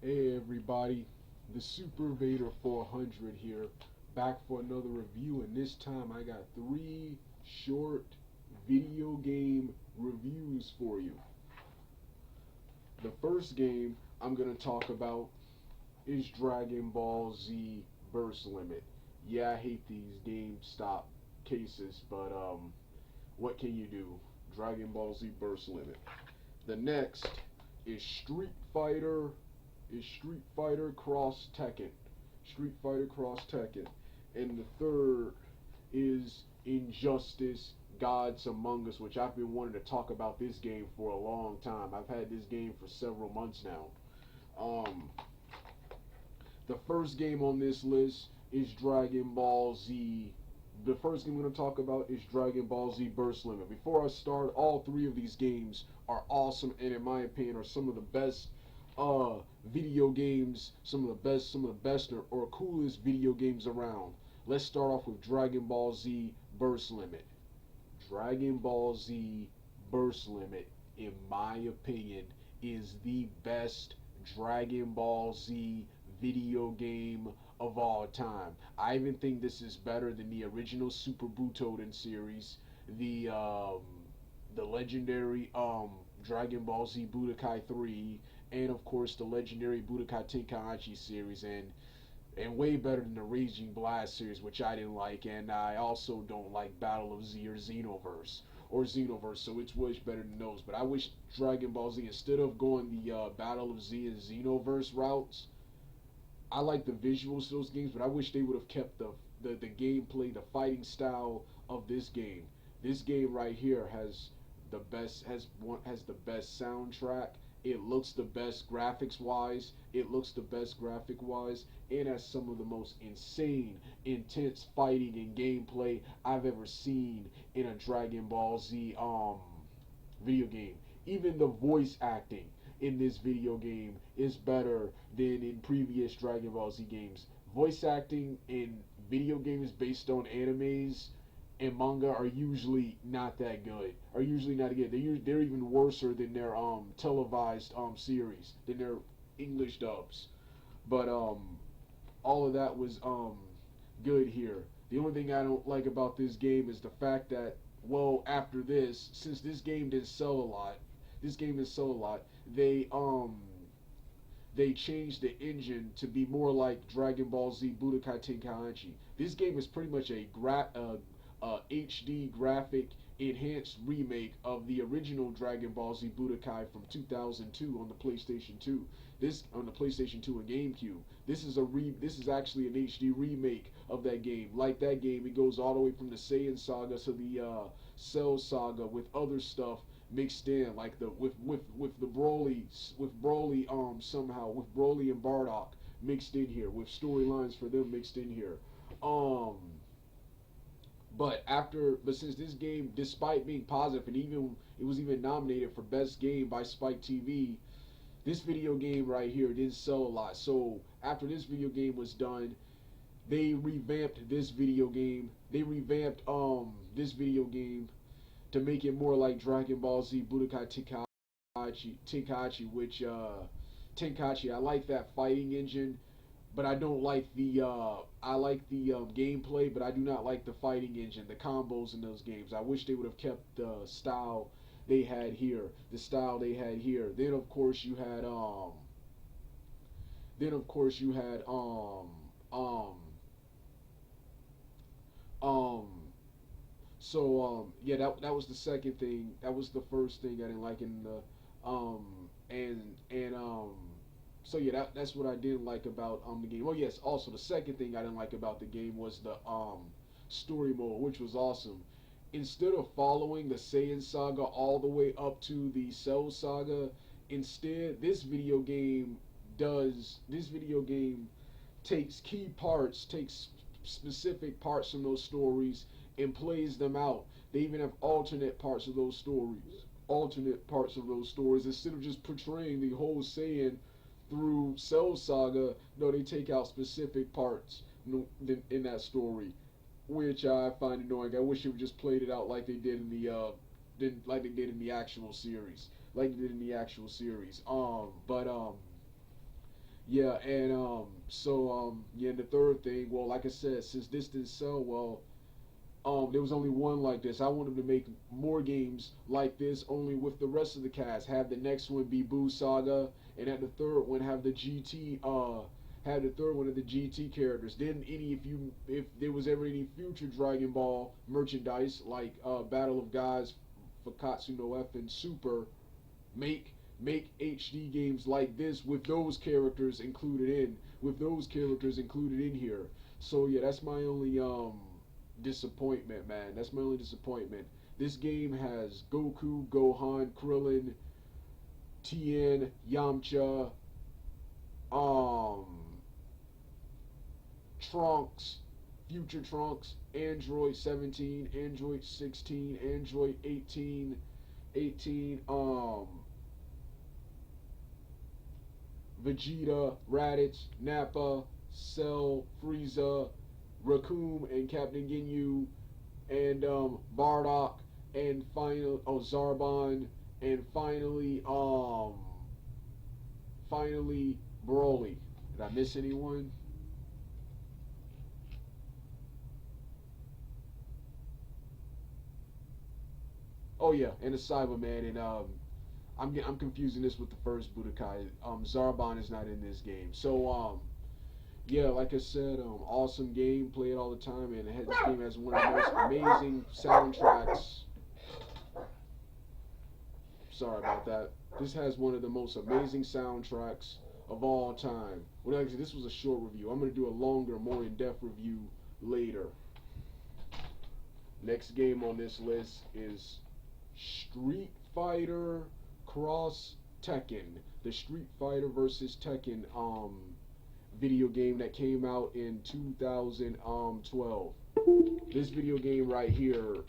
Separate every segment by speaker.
Speaker 1: Hey everybody, the Super Vader 400 here, back for another review, and this time I got three short video game reviews for you. The first game I'm going to talk about is Dragon Ball Z Burst Limit. Yeah, I hate these GameStop cases, but what can you do? Dragon Ball Z Burst Limit. The next is Street Fighter Cross Tekken. Street Fighter Cross Tekken. And the third is Injustice Gods Among Us, which I've been wanting to talk about this game for a long time. I've had this game for several months now. Um, the first game on this list is Dragon Ball Z. The first game I'm going to talk about is Dragon Ball Z Burst Limit. Before I start, all three of these games are awesome and, in my opinion, are some of the best uh, video games, some of the best or coolest video games around. Let's start off with Dragon Ball Z Burst Limit. Dragon Ball Z Burst Limit, in my opinion, is the best Dragon Ball Z video game of all time. I even think this is better than the original Super Butoden series, the um, the legendary Dragon Ball Z Budokai 3, and of course the legendary Budokai Tenkaichi series, and way better than the Raging Blast series, which I didn't like, and I also don't like Battle of Z or Xenoverse, so it's much better than those. But I wish Dragon Ball Z, instead of going the Battle of Z and Xenoverse routes, I like the visuals of those games, but I wish they would have kept the gameplay, the fighting style of this game. This game right here has the best soundtrack. It looks the best graphics wise. It looks the best graphic wise, and has some of the most insane, intense fighting and gameplay I've ever seen in a Dragon Ball Z video game. Even the voice acting in this video game is better than in previous Dragon Ball Z games. Voice acting in video games based on animes and manga are usually not that good. Are usually not good. They're even worse than their televised series, than their English dubs. But all of that was good here. The only thing I don't like about this game is the fact that, well, after this, since this game didn't sell a lot, they they changed the engine to be more like Dragon Ball Z Budokai Tenkaichi. This game is pretty much a HD graphic enhanced remake of the original Dragon Ball Z Budokai from 2002 on the PlayStation 2. This on the PlayStation 2 and GameCube. This is actually an HD remake of that game. Like that game, it goes all the way from the Saiyan saga to the Cell saga with other stuff mixed in, like the with the Broly somehow with Broly and Bardock mixed in here, with storylines for them mixed in here. Um, but since this game, despite being positive, and even it was even nominated for best game by Spike TV, this video game right here didn't sell a lot. So after this video game was done, they revamped this video game. They revamped this video game to make it more like Dragon Ball Z Budokai Tenkaichi, which Tenkaichi. I like that fighting engine, but I don't like the I like the gameplay, but I do not like the fighting engine, the combos in those games. I wish they would have kept the style they had here, Then of course you had then of course you had um um yeah, that was the second thing. That was the first thing I didn't like in the um and so yeah, that's what I didn't like about the game. Oh yes, also the second thing I didn't like about the game was the story mode, which was awesome. Instead of following the Saiyan saga all the way up to the Cell saga, instead this video game takes specific parts from those stories and plays them out. They even have alternate parts of those stories, instead of just portraying the whole Saiyan through Cell Saga. No, they take out specific parts in that story, which I find annoying. I wish they would just played it out like they did in like they did in the actual series, like they did in the actual series. But Yeah, and yeah, and the third thing, well, like I said, since this didn't sell well, there was only one like this. I wanted to make more games like this, only with the rest of the cast. Have the next one be Boo Saga, and at the third one have the GT. Have the third one of the GT characters. Then if there was ever any future Dragon Ball merchandise like Battle of Gods for Katsuno F and Super, make make HD games like this with those characters included in here. So yeah, that's my only disappointment, man. That's my only disappointment. This game has Goku, Gohan, Krillin, Tien, Yamcha, um, Trunks, Future Trunks, Android 17, Android 16, Android 18, 18, Vegeta, Raditz, Nappa, Cell, Frieza, Raccoon, and Captain Ginyu, and Bardock, and Zarbon, and finally Broly. Did I miss anyone? Oh yeah, and the Cyberman, and I'm confusing this with the first Budokai. Zarbon is not in this game, so yeah, like I said, awesome game, play it all the time, and this game has one of the most amazing soundtracks. Sorry about that. This has one of the most amazing soundtracks of all time. Well, actually, this was a short review. I'm going to do a longer, more in-depth review later. Next game on this list is Street Fighter Cross Tekken. The Street Fighter versus Tekken video game that came out in 2012. This video game right here,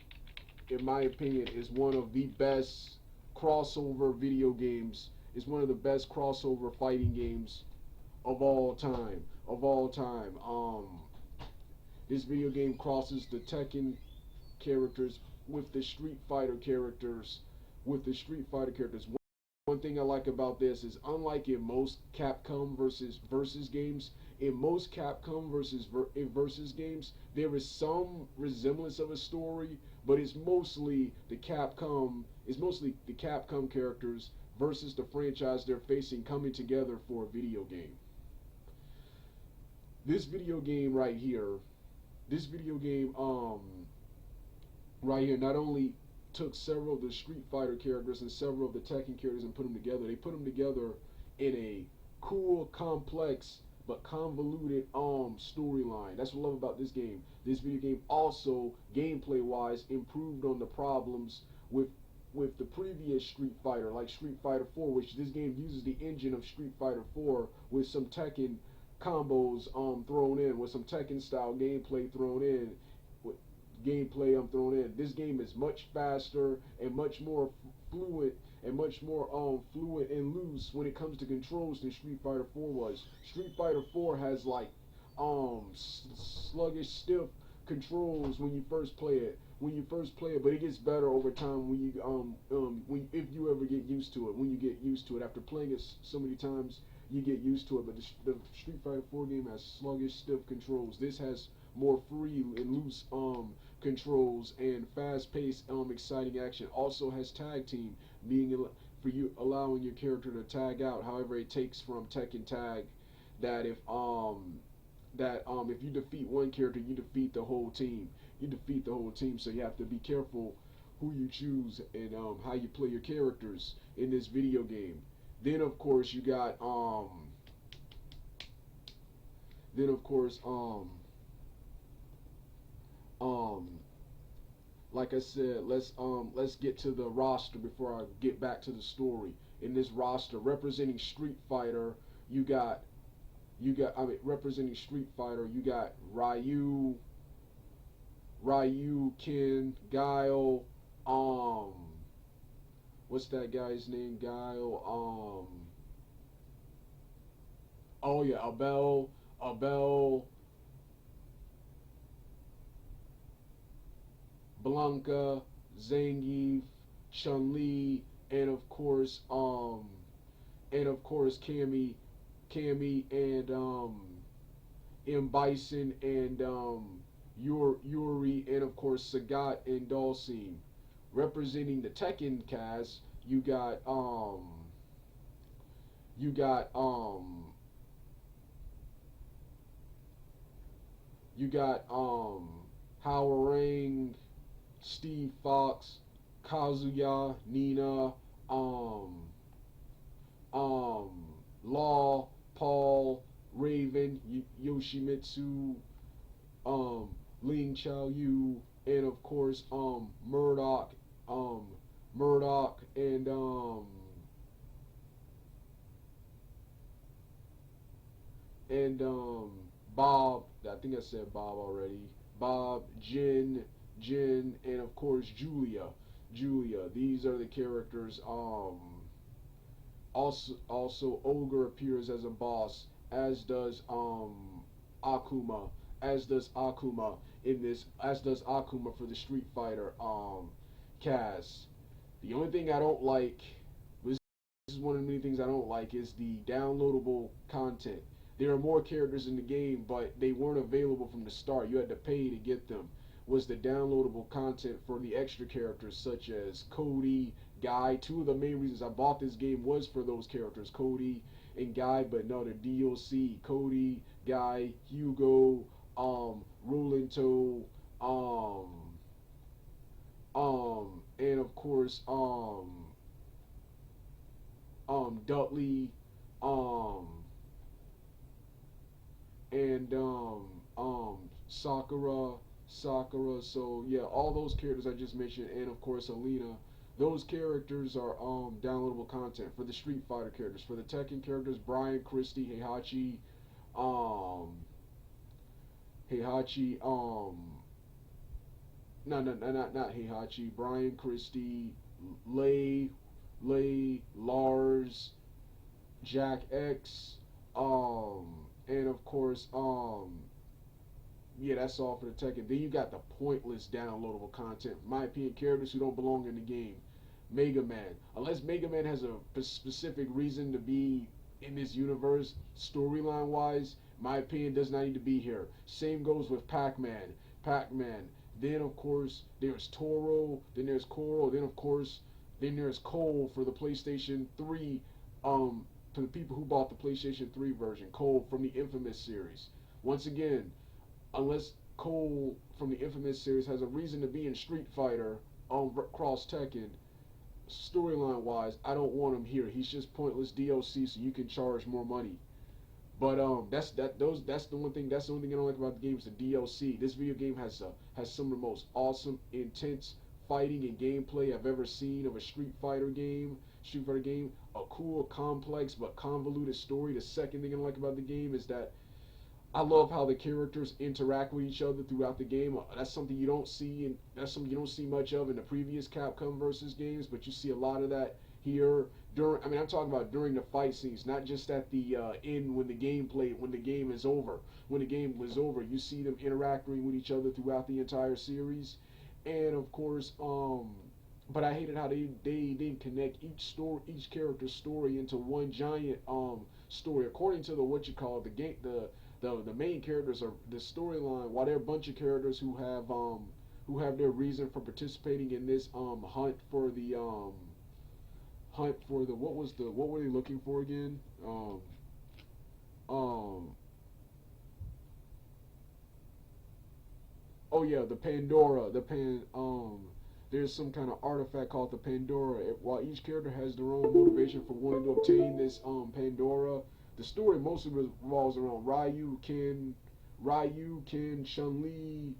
Speaker 1: in my opinion, is one of the best crossover video games. Is one of the best crossover fighting games of all time. Of all time. This video game crosses the Tekken characters with the Street Fighter characters. One thing I like about this is, unlike in most Capcom versus games, in most Capcom versus games, there is some resemblance of a story, but it's mostly the Capcom characters versus the franchise they're facing coming together for a video game. This video game right here, this video game right here not only took several of the Street Fighter characters and several of the Tekken characters and put them together. They put them together in a cool, complex, but convoluted storyline. That's what I love about this game. This video game also, gameplay wise, improved on the problems with the previous Street Fighter, like Street Fighter 4, which this game uses the engine of Street Fighter 4 with some Tekken combos thrown in, with some Tekken style gameplay thrown in. This game is much faster and much more fluid fluid and loose when it comes to controls than Street Fighter 4 was. Street Fighter 4 has like sluggish, stiff controls when you first play it. But it gets better over time if you ever get used to it. When you get used to it, after playing it so many times, you get used to it. But the Street Fighter 4 game has sluggish, stiff controls. This has more free and loose controls and fast-paced, exciting action. Also has tag team, for you allowing your character to tag out. However, it takes from Tekken Tag that if you defeat one character, you defeat the whole team. So you have to be careful who you choose and how you play your characters in this video game. Then of course you got then of course um like I said, let's get to the roster before I get back to the story. In this roster, representing Street Fighter, representing Street Fighter, you got Ryu, Ken, Guile, what's that guy's name? Guile, oh yeah, Abel, Blanca, Zangief, Chun Li, and of course Cammy, Cammy and Bison and Yuri and of course Sagat and Dulcine. Representing the Tekken cast, you got you got Howard, Steve Fox, Kazuya, Nina, um, um, Law, Paul, Raven, Yoshimitsu, um, Ling Chao Yu, and of course, Murdoch, um, Murdoch, and Bob. I think I said Bob already. Bob, Jin, and of course Julia. Julia. These are the characters. Also Ogre appears as a boss, as does Akuma, as does Akuma in this, as does Akuma for the Street Fighter cast. The only thing I don't like, this is one of the many things I don't like, is the downloadable content. There are more characters in the game, but they weren't available from the start. You had to pay to get them. Was the downloadable content for the extra characters such as Cody, Guy. Two of the main reasons I bought this game was for those characters, Cody and Guy, but no, the DLC, Cody, Guy, Hugo, Rolento, and of course, Dudley, um, and Sakura. So yeah, all those characters I just mentioned, and of course Alina. Those characters are downloadable content for the Street Fighter characters. For the Tekken characters, Brian, Christie, um, Heihachi, not Heihachi, Brian, Christie, Lay, Lars, Jack X, and of course, yeah, that's all for the Tekken. Then you got the pointless downloadable content. In my opinion, characters who don't belong in the game. Mega Man. Unless Mega Man has a specific reason to be in this universe, storyline wise, my opinion does not need to be here. Same goes with Pac-Man. Pac-Man. Then of course there's Toro. Then there's Coral. Then there's Cole for the PlayStation 3. For the people who bought the PlayStation 3 version, Cole from the Infamous series. Once again, unless Cole from the Infamous series has a reason to be in Street Fighter Cross Tekken, storyline wise, I don't want him here. He's just pointless DLC, so you can charge more money. But that's the one thing. That's the only thing I don't like about the game is the DLC. This video game has some of the most awesome, intense fighting and gameplay I've ever seen of a Street Fighter game. A cool, complex but convoluted story. The second thing I like about the game is that I love how the characters interact with each other throughout the game. That's something you don't see, and that's something you don't see much of in the previous Capcom versus games. But you see a lot of that here. I'm talking about during the fight scenes, not just at the end when when the game is over. When the game was over, you see them interacting with each other throughout the entire series, and of course, but I hated how they didn't connect each character's story into one giant story. According to the what you call the game, the main characters are the storyline, while they're a bunch of characters who have their reason for participating in this hunt for the what were they looking for again? Um oh yeah, the Pandora, there's some kind of artifact called the Pandora. While each character has their own motivation for wanting to obtain this Pandora, the story mostly revolves around Ryu, Ken, Chun Li,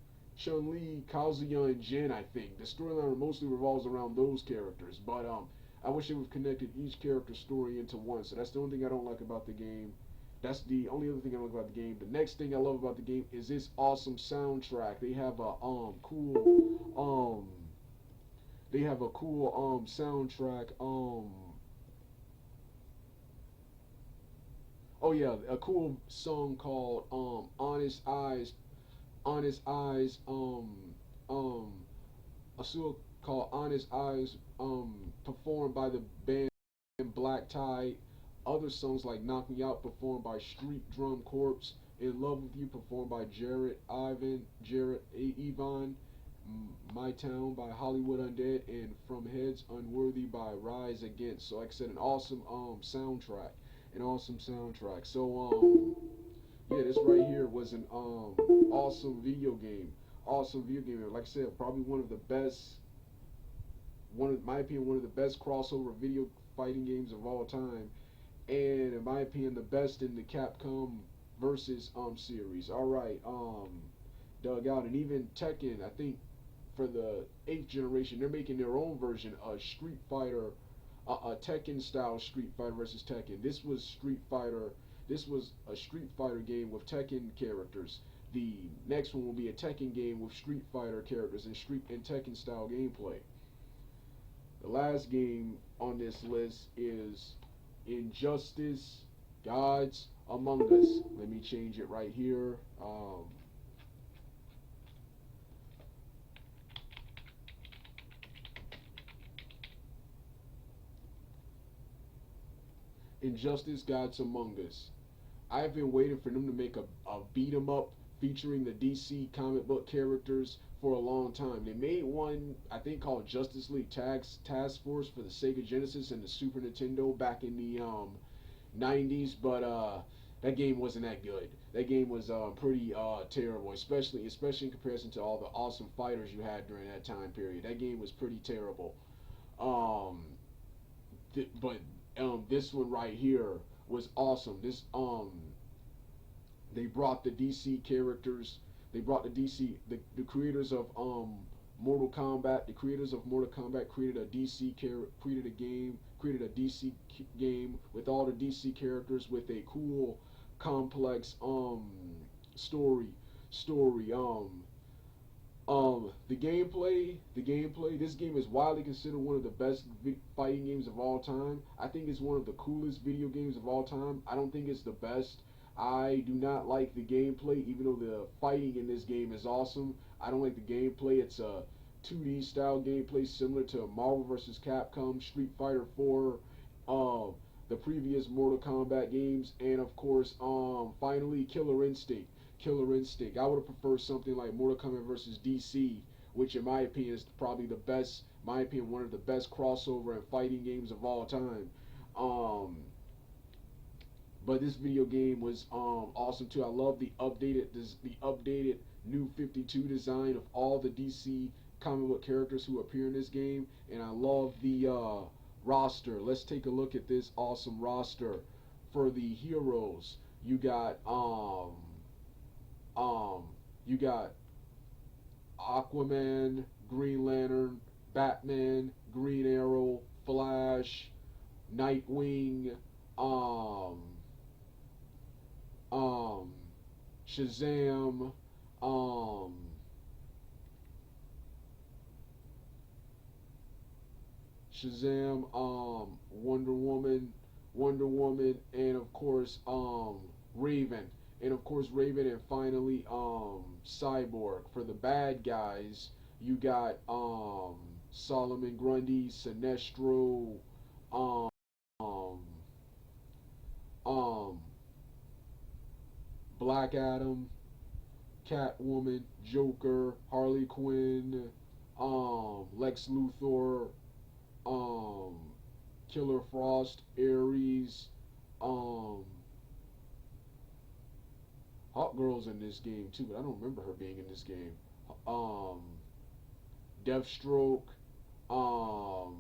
Speaker 1: Kazuya, and Jin. I think the storyline mostly revolves around those characters. But I wish they would have connected each character's story into one. So that's the only thing I don't like about the game. That's the only other thing I like about the game. The next thing I love about the game is this awesome soundtrack. They have a cool soundtrack. Oh yeah, a cool song called Honest Eyes, um, a song called Honest Eyes, performed by the band Black Tie. other songs like Knock Me Out performed by Street Drum Corps, In Love With You performed by Jarrett Evon, My Town by Hollywood Undead, and From Heads Unworthy by Rise Against. So like I said, an awesome soundtrack. An awesome soundtrack. So yeah, this right here was an awesome video game. Awesome video game. Like I said, probably one of the best, one of my opinion, one of the best crossover video fighting games of all time, and in my opinion, the best in the Capcom versus series. All right, dug out, and even Tekken. I think for the 8th generation, they're making their own version of Street Fighter, a Tekken style Street Fighter versus Tekken. This was Street Fighter. This was a Street Fighter game with Tekken characters. The next one will be a Tekken game with Street Fighter characters and Tekken style gameplay. The last game on this list is Injustice: Gods Among Us. Let me change it right here. Injustice: Gods Among Us. I've been waiting for them to make a beat 'em up featuring the DC comic book characters for a long time. They made one, I think, called Justice League Task Force for the Sega Genesis and the Super Nintendo back in the 90s, but that game wasn't that good. That game was pretty terrible, especially in comparison to all the awesome fighters you had during that time period. That game was pretty terrible. Um, but this one right here was awesome. This they brought the DC characters. They brought the creators of Mortal Kombat. The creators of Mortal Kombat created created a DC game with all the DC characters with a cool, complex story. The gameplay. This game is widely considered one of the best fighting games of all time. I think it's one of the coolest video games of all time. I don't think it's the best. I do not like the gameplay, even though the fighting in this game is awesome. I don't like the gameplay. It's a 2D style gameplay similar to Marvel vs. Capcom, Street Fighter 4, the previous Mortal Kombat games, and of course, finally, Killer Instinct. Killer Instinct. I would have preferred something like Mortal Kombat vs. DC, which in my opinion is probably the best, my opinion, one of the best crossover and fighting games of all time. But this video game was awesome too. I love the updated new 52 design of all the DC comic book characters who appear in this game, and I love the roster. Let's take a look at this awesome roster for the heroes. You got you got Aquaman, Green Lantern, Batman, Green Arrow, Flash, Nightwing, Shazam, Wonder Woman, and of course, Raven, and finally, Cyborg. For the bad guys, you got Solomon Grundy, Sinestro, um, um, Black Adam, Catwoman, Joker, Harley Quinn, Lex Luthor, um, Killer Frost, Ares, Hot Girl's in this game too, but I don't remember her being in this game. Um, Deathstroke, um,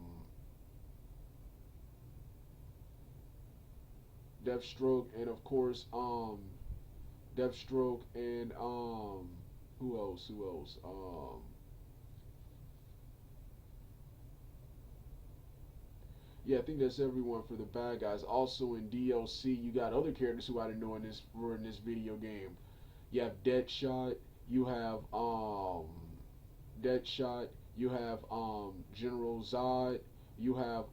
Speaker 1: and of course, Deathstroke, and who else? Yeah, I think that's everyone for the bad guys. Also in DLC, you got other characters who I didn't know were in this video game. You have Deadshot. You have Deadshot. You have General Zod. You have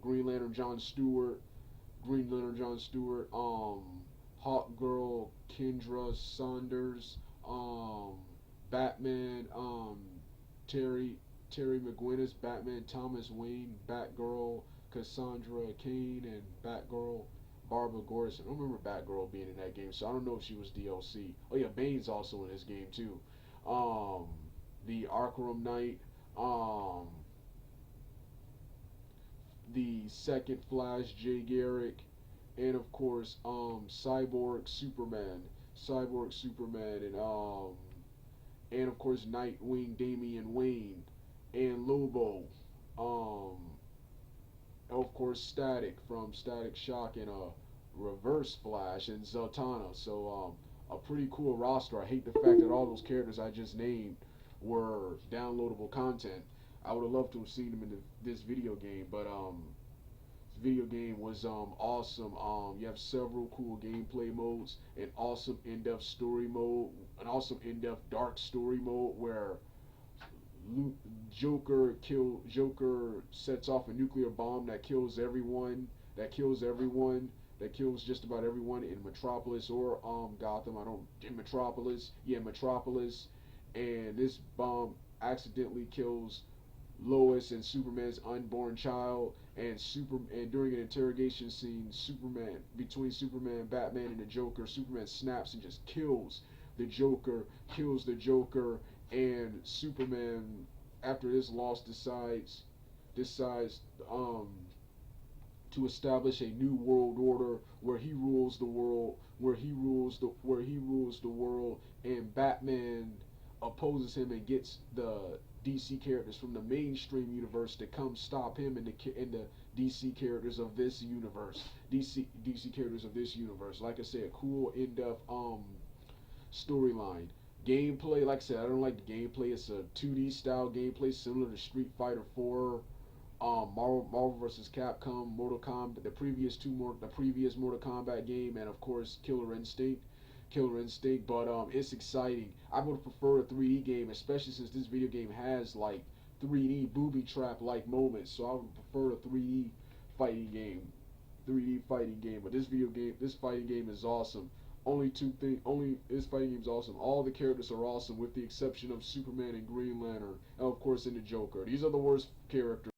Speaker 1: Green Lantern John Stewart. Hawk Girl Kendra Saunders. Batman Terry McGuinness, Batman Thomas Wayne, Batgirl Cassandra Cain and Batgirl Barbara Gordon. I don't remember Batgirl being in that game, so I don't know if she was DLC. Oh yeah, Bane's also in this game too. Um, the Arkham Knight, um, the second Flash, Jay Garrick, and of course, Cyborg Superman, and of course Nightwing, Damian Wayne, and Lobo, um, of course Static from Static Shock, and Reverse Flash and Zatanna. So a pretty cool roster. I hate the fact that all those characters I just named were downloadable content. I would have loved to have seen them in this video game, but video game was awesome. You have several cool gameplay modes, an awesome in-depth story mode, an awesome in-depth dark story mode where Joker sets off a nuclear bomb that kills everyone, that kills just about everyone in Metropolis or Gotham. I don't in Metropolis, yeah, Metropolis, and this bomb accidentally kills Lois and Superman's unborn child, and during an interrogation scene, Superman, Batman, and the Joker, Superman snaps and just kills the Joker, and Superman, after this loss, decides to establish a new world order where he rules the world, and Batman opposes him and gets the DC characters from the mainstream universe to come stop him, and the DC characters of this universe. DC characters of this universe. Like I said, a cool in-depth storyline. Gameplay, like I said, I don't like the gameplay. It's a 2D style gameplay similar to Street Fighter 4, Marvel vs. Capcom, Mortal Kombat, the previous Mortal Kombat game, and of course Killer Instinct, but it's exciting. I would prefer a 3D game, especially since this video game has like 3D booby trap like moments. So I would prefer a 3D fighting game, But this fighting game is awesome. This fighting game is awesome. All the characters are awesome, with the exception of Superman and Green Lantern, and of course in the Joker. These are the worst characters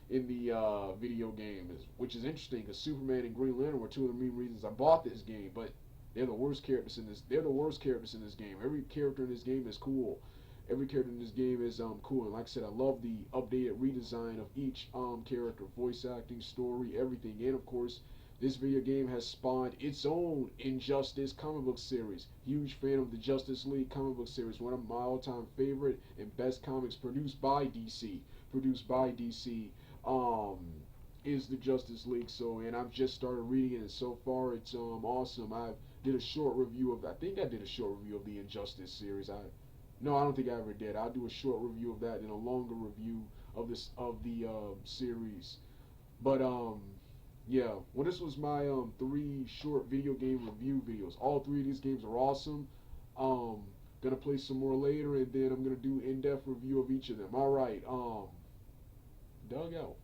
Speaker 1: in the video game, which is interesting because Superman and Green Lantern were two of the main reasons I bought this game, but they're the worst characters in this. They're the worst characters in this game. Every character in this game is cool. Every character in this game is cool. And like I said, I love the updated redesign of each character, voice acting, story, everything. And of course, this video game has spawned its own Injustice comic book series. Huge fan of the Justice League comic book series. One of my all-time favorite and best comics produced by DC. Is the Justice League. So, and I've just started reading it, and so far it's awesome. I think I did a short review of the Injustice series. No, I don't think I ever did. I'll do a short review of that and a longer review of the series. But yeah, well, this was my 3 short video game review videos. All 3 of these games are awesome. Gonna play some more later, and then I'm gonna do in-depth review of each of them. All right, Doug out.